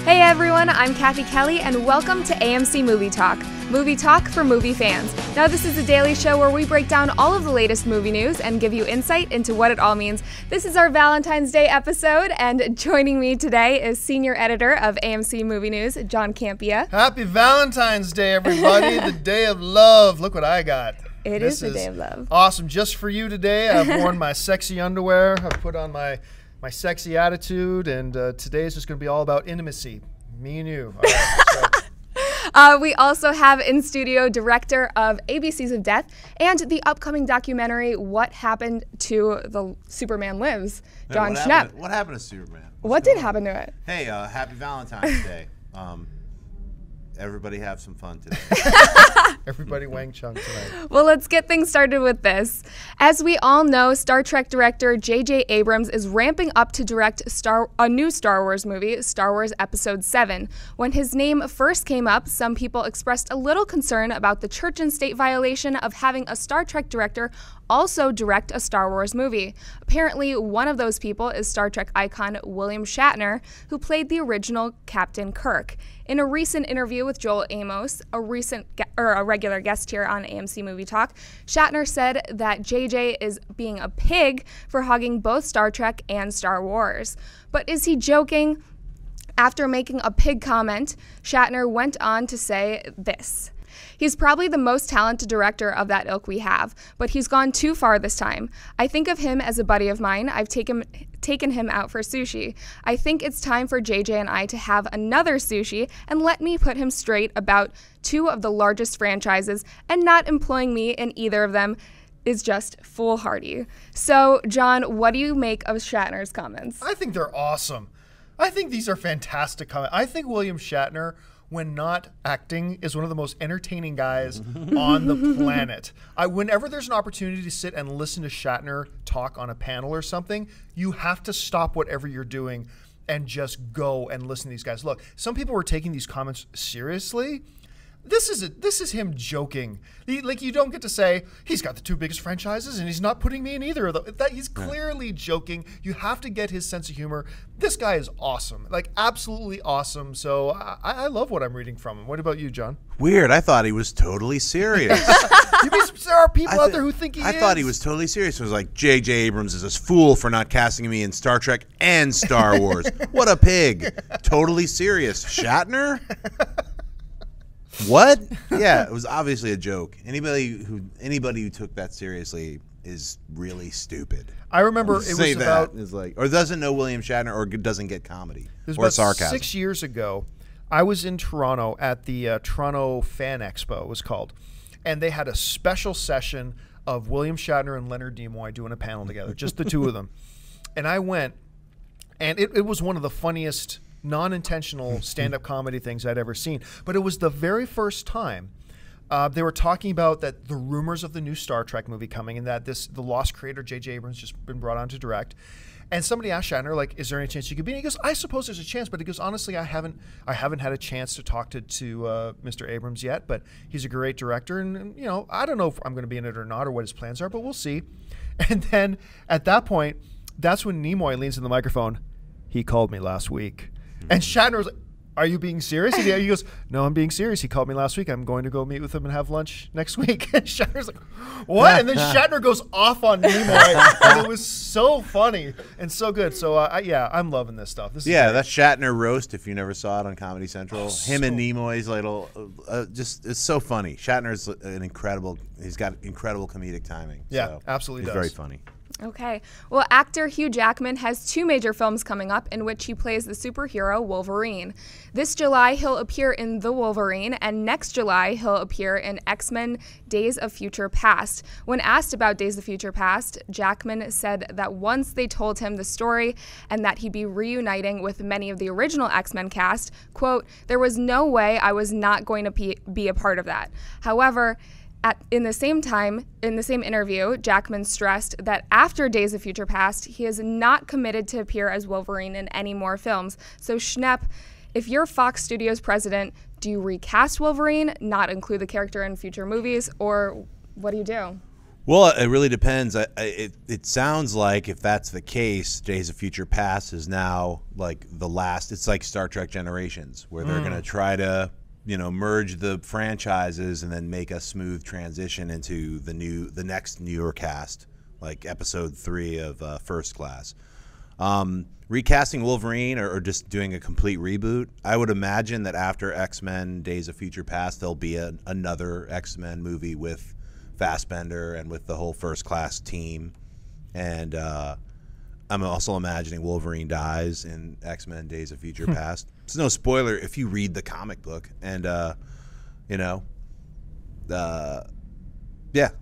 Hey everyone, I'm Kathy Kelly, and welcome to AMC Movie Talk for movie fans. Now this is a daily show where we break down all of the latest movie news and give you insight into what it all means. This is our Valentine's Day episode, and joining me today is senior editor of AMC Movie News, John Campia. Happy Valentine's Day, everybody, the day of love. Look what I got. It is the day of love. Awesome. Just for you today, I've worn my sexy underwear. I've put on my sexy attitude, and today is just going to be all about intimacy. Me and you. All right, we also have in studio director of ABCs of Death and the upcoming documentary What Happened to the Superman Lives, John Schnepp. What happened to Superman? What did happen to it? Hey, happy Valentine's Day. Everybody have some fun today. Everybody Wang Chung tonight. Well, let's get things started with this. As we all know, Star Trek director J.J. Abrams is ramping up to direct a new Star Wars movie, Star Wars Episode 7. When his name first came up, some people expressed a little concern about the church and state violation of having a Star Trek director also direct a Star Wars movie. Apparently, one of those people is Star Trek icon William Shatner, who played the original Captain Kirk. In a recent interview with Joel Amos, a regular guest here on AMC Movie Talk, Shatner said that JJ is being a pig for hogging both Star Trek and Star Wars. But is he joking? After making a pig comment, Shatner went on to say this. He's probably the most talented director of that ilk we have, but he's gone too far this time. I think of him as a buddy of mine. I've taken him out for sushi. I think it's time for JJ and I to have another sushi, and let me put him straight about two of the largest franchises, and not employing me in either of them is just foolhardy. So, John, what do you make of Shatner's comments? I think they're awesome. I think these are fantastic comments. I think William Shatner, when not acting, is one of the most entertaining guys on the planet. Whenever there's an opportunity to sit and listen to Shatner talk on a panel or something, you have to stop whatever you're doing and just go and listen to these guys. Look, some people were taking these comments seriously. This is him joking. You don't get to say, he's got the two biggest franchises and he's not putting me in either of them. He's clearly joking. You have to get his sense of humor. This guy is awesome, absolutely awesome. So I love what I'm reading from him. What about you, John? Weird. I thought he was totally serious. There are people out there who think he is. I thought he was totally serious. It was like, J.J. Abrams is this fool for not casting me in Star Trek and Star Wars. What a pig. Totally serious. Shatner? What? Yeah, it was obviously a joke. Anybody who took that seriously is really stupid. I remember it was about or doesn't know William Shatner or doesn't get comedy it was or about sarcasm. 6 years ago, I was in Toronto at the Toronto Fan Expo, it was called, and they had a special session of William Shatner and Leonard Nimoy doing a panel together, just the two of them. And I went, and it was one of the funniest non-intentional stand-up comedy things I'd ever seen. But it was the very first time they were talking about that the rumors of the new Star Trek movie coming, and that the lost creator J.J. Abrams just been brought on to direct. And somebody asked Shatner, is there any chance you could be? And he goes, I suppose there's a chance, but he goes, honestly, I haven't had a chance to talk to Mr. Abrams yet, but he's a great director, and I don't know if I'm going to be in it or not, or what his plans are, but we'll see. And then at that point, that's when Nimoy leans in the microphone. He called me last week. And Shatner was like, are you being serious? And he goes, no, I'm being serious. He called me last week. I'm going to go meet with him and have lunch next week. And Shatner's like, what? And then Shatner goes off on Nimoy. And it was so funny and so good. So, yeah, I'm loving this stuff. That's Shatner roast, if you never saw it on Comedy Central. Him and Nimoy's little, it's so funny. Shatner's he's got incredible comedic timing. Yeah, so absolutely he's does. very funny. Okay. Well, actor Hugh Jackman has two major films coming up in which he plays the superhero Wolverine. This July, he'll appear in The Wolverine, and next July, he'll appear in XMen Days of Future Past. When asked about Days of Future Past, Jackman said that once they told him the story and that he'd be reuniting with many of the original X-Men cast, quote, there was no way I was not going to be a part of that. However, in the same interview, Jackman stressed that after Days of Future Past, he is not committed to appear as Wolverine in any more films. So Schnepp, if you're Fox Studios president, do you recast Wolverine, not include the character in future movies, or what do you do? Well, it really depends. It sounds like if that's the case, Days of Future Past is now like the last. It's like Star Trek Generations, where they're going to try to, merge the franchises and then make a smooth transition into the next newer cast, like Episode 3 of First Class. Recasting Wolverine or just doing a complete reboot, I would imagine that after X-Men Days of Future Past, there'll be another X-Men movie with Fassbender and with the whole First Class team. And I'm also imagining Wolverine dies in X-Men Days of Future Past. It's no spoiler if you read the comic book. And, yeah,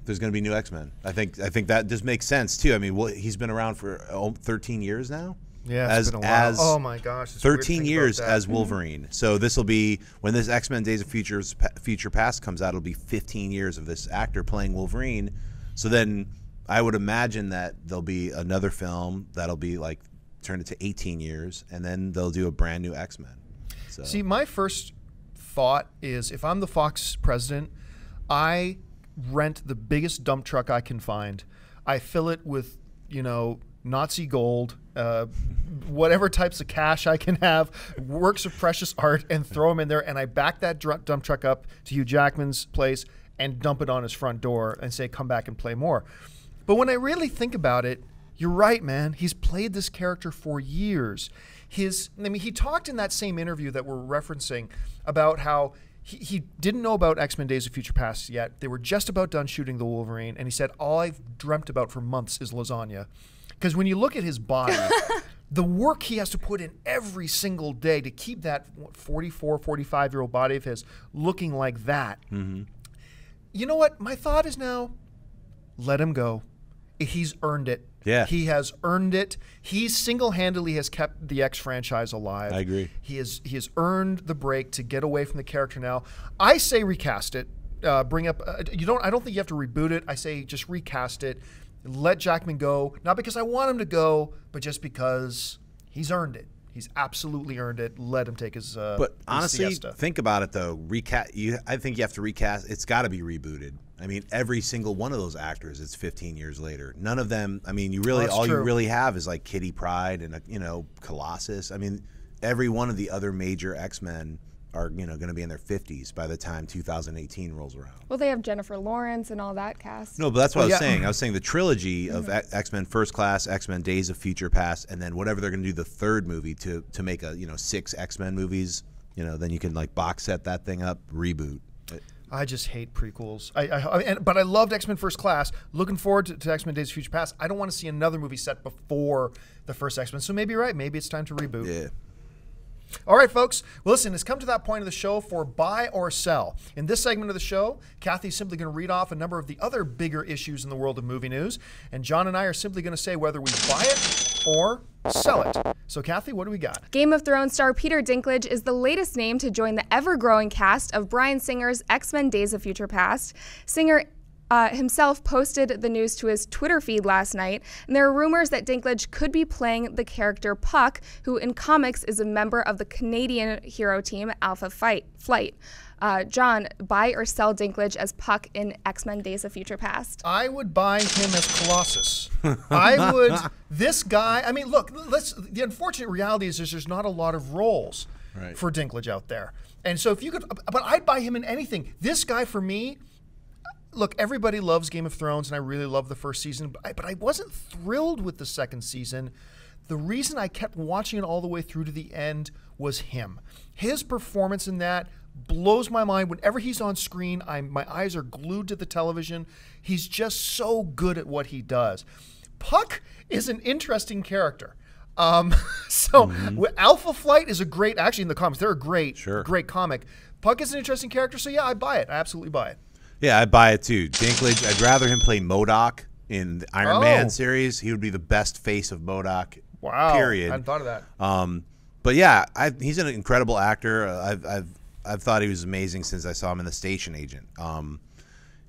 there's going to be new X-Men. I think that just makes sense, too. I mean, he's been around for 13 years now. Yeah, it's been a while. Oh, my gosh. 13 years as Wolverine. So this will be, when this X-Men Days of Future Past comes out, it'll be 15 years of this actor playing Wolverine. So then I would imagine that there'll be another film that'll be like turned into 18 years, and then they'll do a brand new X-Men. So. See, my first thought is if I'm the Fox president, I rent the biggest dump truck I can find. I fill it with, Nazi gold, whatever types of cash I can have, works of precious art, and throw them in there. And I back that dump truck up to Hugh Jackman's place and dump it on his front door and say, come back and play more. But when I really think about it, you're right, man. He's played this character for years. He talked in that same interview that we're referencing about how he didn't know about X-Men Days of Future Past yet. They were just about done shooting the Wolverine. And he said, all I've dreamt about for months is lasagna. Because when you look at his body, the work he has to put in every single day to keep that 44, 45-year-old body of his looking like that. Mm-hmm. You know what? My thought is now, let him go. He's earned it. Yeah. He has earned it. He single-handedly has kept the X franchise alive. I agree. He has earned the break to get away from the character now. I say recast it. Bring up I don't think you have to reboot it. I say just recast it. Let Jackman go, not because I want him to go, but just because he's earned it. He's absolutely earned it. Let him take his But honestly, siesta. Think about it, though. I think you have to recast. It's got to be rebooted. I mean, every single one of those actors, it's 15 years later. None of them, I mean, you really have is like Kitty Pryde and, Colossus. I mean, every one of the other major X-Men are going to be in their 50s by the time 2018 rolls around. Well, they have Jennifer Lawrence and all that cast. No, but that's what I was saying. I was saying the trilogy of X-Men First Class, X-Men Days of Future Past, and then whatever they're going to do the third movie to make a 6 X-Men movies. Then you can like box set that thing up, reboot. I just hate prequels. But I loved X-Men First Class. Looking forward to X-Men Days of Future Past. I don't want to see another movie set before the first X-Men. So maybe you're right. Maybe it's time to reboot. Yeah. All right, folks. Well, listen, it's come to that point of the show for buy or sell. In this segment of the show, Kathy's simply going to read off a number of the other bigger issues in the world of movie news, and John and I are simply going to say whether we buy it or sell it. So, Kathy, what do we got? Game of Thrones star Peter Dinklage is the latest name to join the ever-growing cast of Bryan Singer's X-Men Days of Future Past. Singer himself posted the news to his Twitter feed last night, and there are rumors that Dinklage could be playing the character Puck, who in comics is a member of the Canadian hero team Alpha Flight. John, buy or sell Dinklage as Puck in X-Men Days of Future Past? I would buy him as Colossus. I would. This guy, I mean, look, the unfortunate reality is there's not a lot of roles for Dinklage out there. And so if you could, but I'd buy him in anything. This guy, for me, look, everybody loves Game of Thrones, and I really love the first season, but I wasn't thrilled with the second season. The reason I kept watching it all the way through to the end was him. His performance in that blows my mind. Whenever he's on screen, my eyes are glued to the television. He's just so good at what he does. Puck is an interesting character. Alpha Flight is a great, actually in the comics, they're a great comic. Puck is an interesting character, so yeah, I buy it. I absolutely buy it. Yeah, I'd buy it too. Dinklage, I'd rather him play MODOK in the Iron Man series. He would be the best face of MODOK, period. I hadn't thought of that. But yeah, he's an incredible actor. I've thought he was amazing since I saw him in The Station Agent.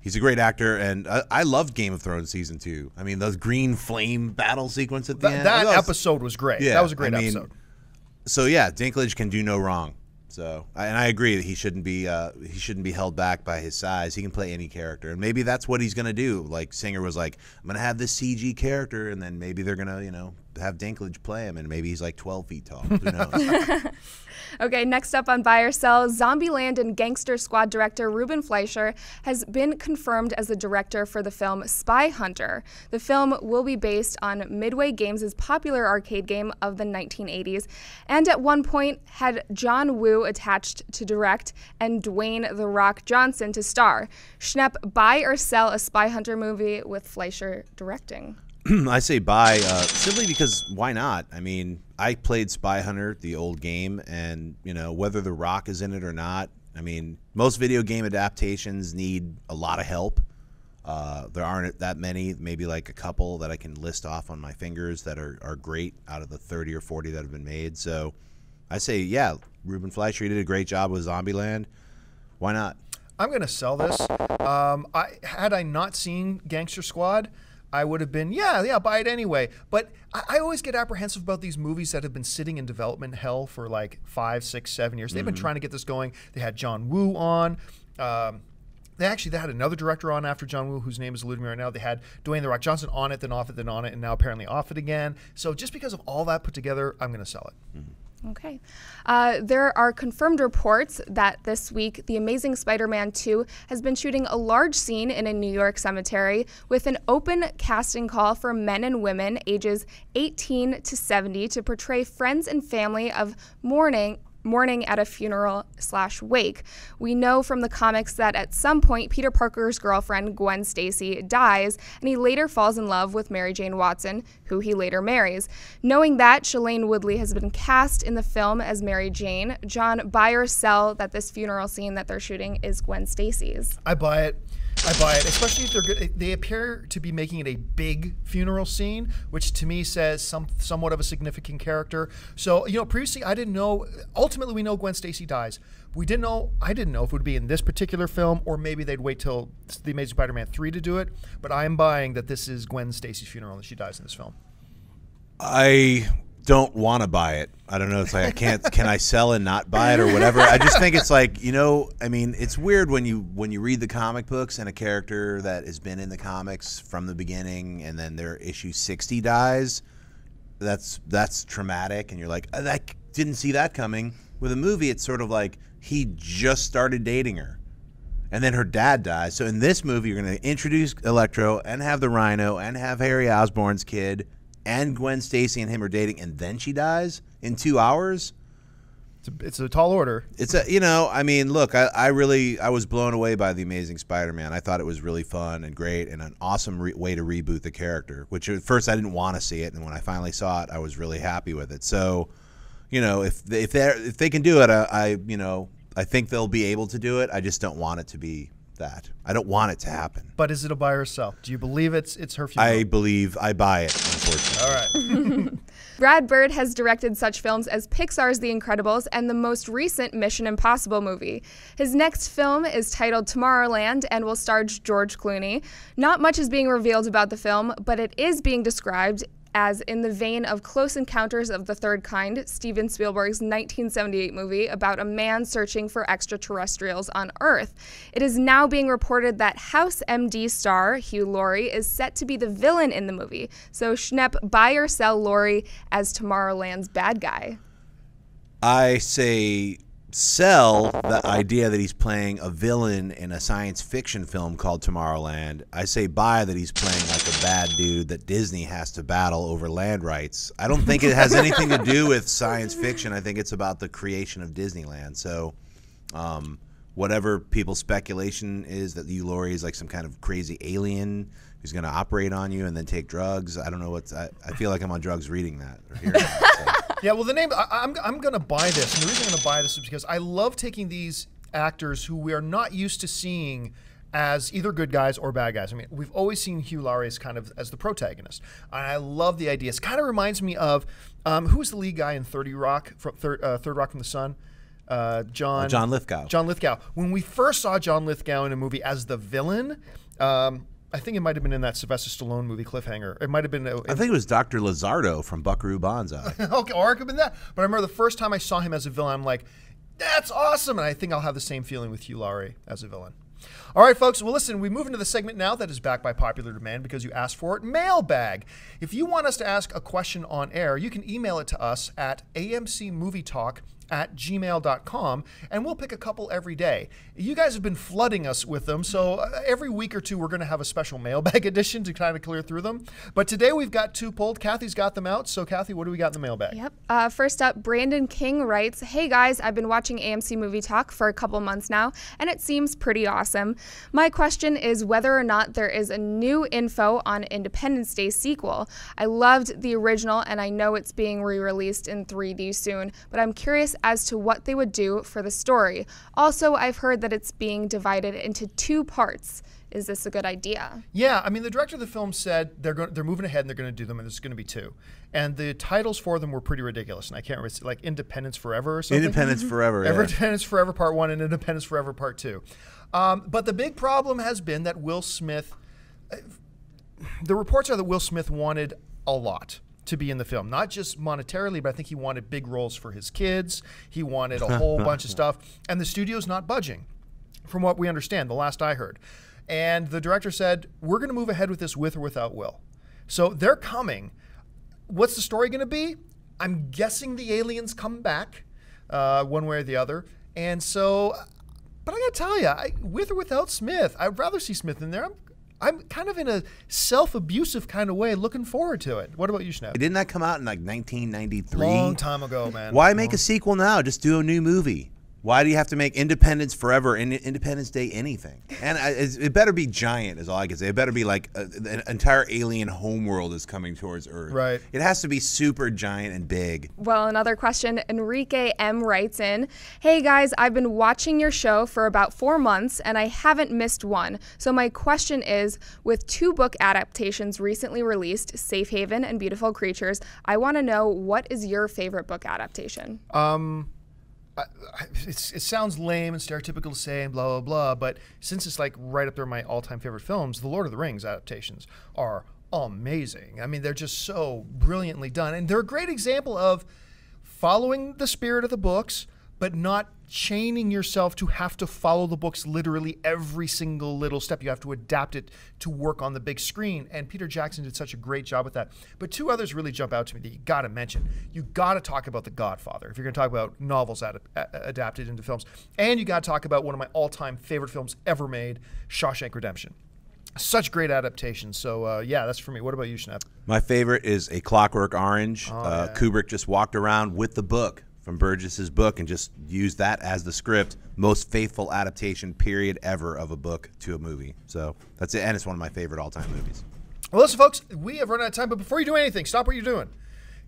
He's a great actor, and I loved Game of Thrones season 2. I mean, those green flame battle sequence at the end. That episode was great. Yeah, that was a great episode. So yeah, Dinklage can do no wrong. So, and I agree that he shouldn't be held back by his size. He can play any character, and maybe that's what he's gonna do. Like Singer was like, I'm gonna have this CG character, and then maybe they're gonna, have Dinklage play him, and maybe he's like 12 feet tall. Who knows? Okay, next up on Buy or Sell, Zombieland and Gangster Squad director Ruben Fleischer has been confirmed as the director for the film Spy Hunter. The film will be based on Midway Games' popular arcade game of the 1980s, and at one point had John Woo attached to direct and Dwayne "The Rock" Johnson to star. Schnepp, buy or sell a Spy Hunter movie with Fleischer directing? I say buy, simply because why not? I mean, I played Spy Hunter, the old game, and whether The Rock is in it or not, I mean, most video game adaptations need a lot of help. There aren't that many, maybe like a couple that I can list off on my fingers that are great out of the 30 or 40 that have been made. So I say, yeah, Ruben Fleischer did a great job with Zombieland. Why not? I'm going to sell this. Had I not seen Gangster Squad, I would have been, yeah, buy it anyway. But I always get apprehensive about these movies that have been sitting in development hell for like 5, 6, 7 years. They've been trying to get this going. They had John Woo on. They had another director on after John Woo, whose name is eluding me right now. They had Dwayne "The Rock" Johnson on it, then off it, then on it, and now apparently off it again. So just because of all that put together, I'm going to sell it. Okay. There are confirmed reports that this week, The Amazing Spider-Man 2 has been shooting a large scene in a New York cemetery with an open casting call for men and women ages 18 to 70 to portray friends and family of mourning at a funeral/wake. We know from the comics that at some point Peter Parker's girlfriend Gwen Stacy dies, and he later falls in love with Mary Jane Watson, who he later marries. Knowing that, Shailene Woodley has been cast in the film as Mary Jane. John, buy or sell that this funeral scene that they're shooting is Gwen Stacy's? I buy it. Especially if they're good. They appear to be making it a big funeral scene, which to me says somewhat of a significant character. So, previously I didn't know. Ultimately, we know Gwen Stacy dies. I didn't know if it would be in this particular film, or maybe they'd wait till The Amazing Spider-Man 3 to do it. But I am buying that this is Gwen Stacy's funeral and she dies in this film. I don't want to buy it. I don't know. It's like can I sell and not buy it or whatever? I just think it's like, I mean, it's weird when you read the comic books and a character that has been in the comics from the beginning and then their issue 60 dies. That's traumatic, and you're like, I didn't see that coming. With a movie, it's sort of like he just started dating her, and then her dad dies. So in this movie, you're going to introduce Electro and have the Rhino and have Harry Osborn's kid, and Gwen Stacy and him are dating, and then she dies in 2 hours. It's a tall order. It's I mean, look, I was blown away by The Amazing Spider-Man. I thought it was really fun and great and an awesome way to reboot the character, which at first I didn't want to see it, and when I finally saw it, I was really happy with it. So, if they can do it, I think they'll be able to do it. I just don't want it to be that. I don't want it to happen. But is it a buy or sell? Do you believe it's her funeral? I buy it, unfortunately. All right. Brad Bird has directed such films as Pixar's The Incredibles and the most recent Mission Impossible movie. His next film is titled Tomorrowland and will star George Clooney. Not much is being revealed about the film, but it is being described as in the vein of Close Encounters of the Third Kind, Steven Spielberg's 1978 movie about a man searching for extraterrestrials on Earth. It is now being reported that House MD star Hugh Laurie is set to be the villain in the movie. So, Schnepp, buy or sell Laurie as Tomorrowland's bad guy? I say sell the idea that he's playing a villain in a science fiction film called Tomorrowland. I say buy that he's playing like a bad dude that Disney has to battle over land rights. I don't think it has anything to do with science fiction. I think it's about the creation of Disneyland. So whatever people's speculation is that Hugh Laurie is like some kind of crazy alien who's going to operate on you and then take drugs. I don't know I feel like I'm on drugs reading that or hearing that. So. Yeah, well, the name, I'm going to buy this. And the reason I'm going to buy this is because I love taking these actors who we are not used to seeing as either good guys or bad guys. I mean, we've always seen Hugh Laurie as the protagonist. And I love the idea. It kind of reminds me of, who was the lead guy in 30 Rock, Third Rock from the Sun? John Lithgow. John Lithgow. When we first saw John Lithgow in a movie as the villain, I think it might have been in that Sylvester Stallone movie, Cliffhanger. It might have been. I think it was Dr. Lazardo from Buckaroo Banzai. Okay, or it could have been that. But I remember the first time I saw him as a villain, I'm like, That's awesome. And I think I'll have the same feeling with Hugh Laurie as a villain. All right, folks. Well, listen, we move into the segment now that is backed by popular demand because you asked for it. Mailbag. If you want us to ask a question on air, you can email it to us at amcmovietalk@gmail.com, and we'll pick a couple every day. You guys have been flooding us with them, so every week or two we're going to have a special mailbag edition to kind of clear through them. But today we've got 2 pulled. Kathy's got them out. So, Kathy, what do we got in the mailbag? Yep. First up, Brandon King writes, "Hey guys, I've been watching AMC Movie Talk for a couple months now, and it seems pretty awesome. My question is whether or not there is a new info on Independence Day sequel. I loved the original, and I know it's being re-released in 3D soon, but I'm curious as to what they would do for the story. Also, I've heard that it's being divided into 2 parts. Is this a good idea?" Yeah, I mean, the director of the film said they're moving ahead and they're going to do them, and there's going to be 2. And the titles for them were pretty ridiculous, and I can't remember, it's like Independence Forever or something. Independence Forever, yeah. Independence Forever Part 1 and Independence Forever Part 2. But the big problem has been that Will Smith, the reports are that Will Smith wanted a lot to be in the film, not just monetarily, but I think he wanted big roles for his kids. He wanted a whole bunch of stuff, and the studio's not budging, from what we understand, the last I heard. And the director said, we're going to move ahead with this with or without Will. So they're coming. What's the story going to be? I'm guessing the aliens come back one way or the other. And so, but I got to tell you, with or without Smith, I'd rather see Smith in there. I'm kind of in a self-abusive kind of way looking forward to it. What about you, Schnapp? Didn't that come out in like 1993? Long time ago, man. Why make a sequel now? Just do a new movie. Why do you have to make Independence Forever and Independence Day anything? And it better be giant, is all I can say. It better be like an entire alien homeworld is coming towards Earth. Right. It has to be super giant and big. Well, another question, Enrique M. writes in, "Hey guys, I've been watching your show for about 4 months and I haven't missed one. So my question is, with 2 book adaptations recently released, Safe Haven and Beautiful Creatures, I want to know, what is your favorite book adaptation?" It sounds lame and stereotypical to say and blah, blah, blah, but since it's like right up there my all-time favorite films, the Lord of the Rings adaptations are amazing. I mean, they're just so brilliantly done, and they're a great example of following the spirit of the books, but not chaining yourself to have to follow the books literally every single little step. You have to adapt it to work on the big screen, and Peter Jackson did such a great job with that. But 2 others really jump out to me that you got to mention. You got to talk about The Godfather if you're going to talk about novels adapted into films, and you got to talk about one of my all-time favorite films ever made, Shawshank Redemption. Such great adaptations. So, yeah, that's for me. What about you, Schnapp? My favorite is A Clockwork Orange. Yeah. Kubrick just walked around with the book from Burgess's book and just used that as the script. Most faithful adaptation period ever of a book to a movie. So that's it, and it's one of my favorite all-time movies. Well, listen, folks, we have run out of time, but before you do anything, stop what you're doing.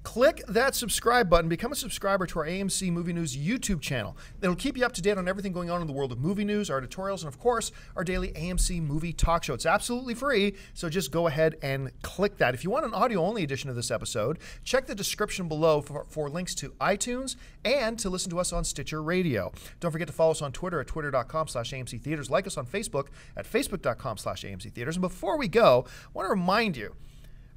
Click that subscribe button. Become a subscriber to our AMC Movie News YouTube channel. It'll keep you up to date on everything going on in the world of movie news, our editorials, and, of course, our daily AMC Movie Talk Show. It's absolutely free, so just go ahead and click that. If you want an audio-only edition of this episode, check the description below for links to iTunes and to listen to us on Stitcher Radio. Don't forget to follow us on Twitter at twitter.com/AMC Theaters. Like us on Facebook at facebook.com/AMC Theaters. And before we go, I want to remind you,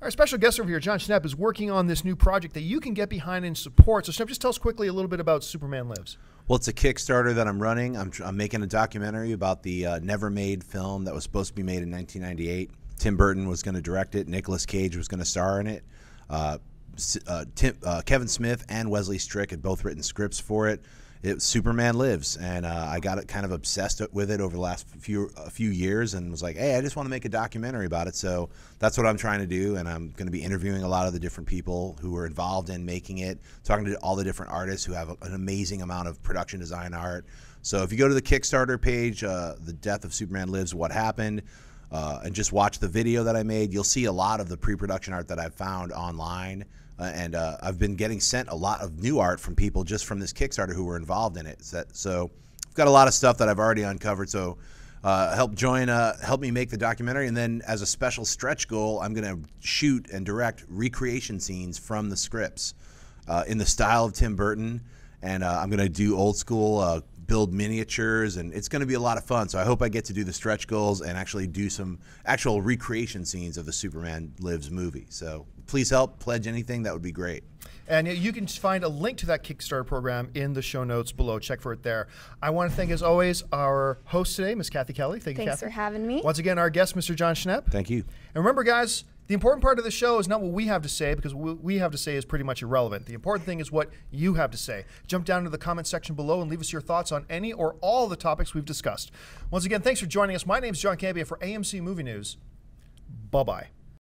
our special guest over here, John Schnapp, is working on this new project that you can get behind and support. So, Schnapp, just tell us quickly a little bit about Superman Lives. Well, it's a Kickstarter that I'm running. I'm making a documentary about the never-made film that was supposed to be made in 1998. Tim Burton was going to direct it. Nicolas Cage was going to star in it. Kevin Smith and Wesley Strick had both written scripts for it. Superman Lives, and I got kind of obsessed with it over the last few years, and was like, hey, I just want to make a documentary about it. So that's what I'm trying to do, and I'm going to be interviewing a lot of the different people who were involved in making it, talking to all the different artists who have an amazing amount of production design art. So if you go to the Kickstarter page, The Death of Superman Lives, What Happened, and just watch the video that I made, you'll see a lot of the pre-production art that I've found online. And I've been getting sent a lot of new art from people just from this Kickstarter who were involved in it. So I've got a lot of stuff that I've already uncovered. So help me make the documentary. And then as a special stretch goal, I'm going to shoot and direct recreation scenes from the scripts in the style of Tim Burton. And I'm going to do old school, build miniatures, and it's going to be a lot of fun. So I hope I get to do the stretch goals and actually do some actual recreation scenes of the Superman Lives movie. So please help, pledge anything. That would be great. And you can find a link to that Kickstarter program in the show notes below. Check for it there. I want to thank, as always, our host today, Ms. Kathy Kelly. Thank you, Thanks Kathy. for having me. Once again, our guest, Mr. John Schnepp. Thank you. And remember, guys, the important part of the show is not what we have to say, because what we have to say is pretty much irrelevant. The important thing is what you have to say. Jump down to the comment section below and leave us your thoughts on any or all the topics we've discussed. Once again, thanks for joining us. My name is John Campia for AMC Movie News. Bye-bye.